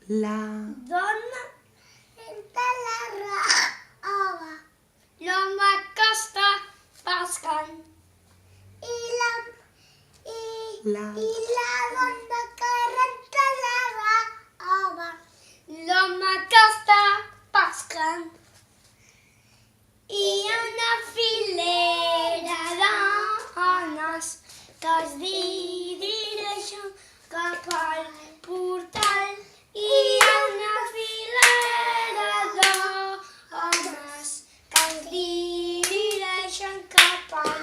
La dona entra la roba. L'home que està pescant. I la dona que renta la roba. L'home que està pescant. I hi ha una filera de dones que es dirigeixen cap al portal. I hi ha una filera de dones que es dirigeixen cap al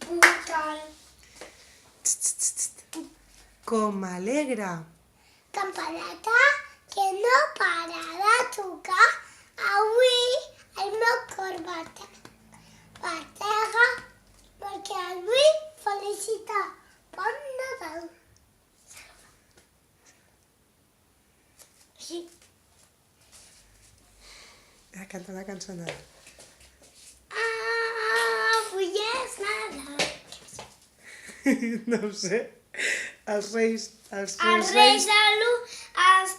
portal. com alegra. Campaneta que no para de tocar, avui el meu cor batega, perquè avui felicita bon Nadal. Sí. Canta una cançonada. Avui és Nadal. No ho sé. Els tres Els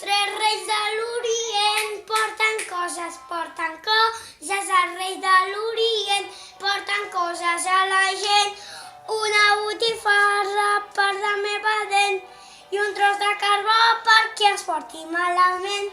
tres reis de l'Orient porten coses. Els reis de l'Orient porten coses a la gent. Una botifarra per la meva dent i un tros de carbó perquè es porti malament.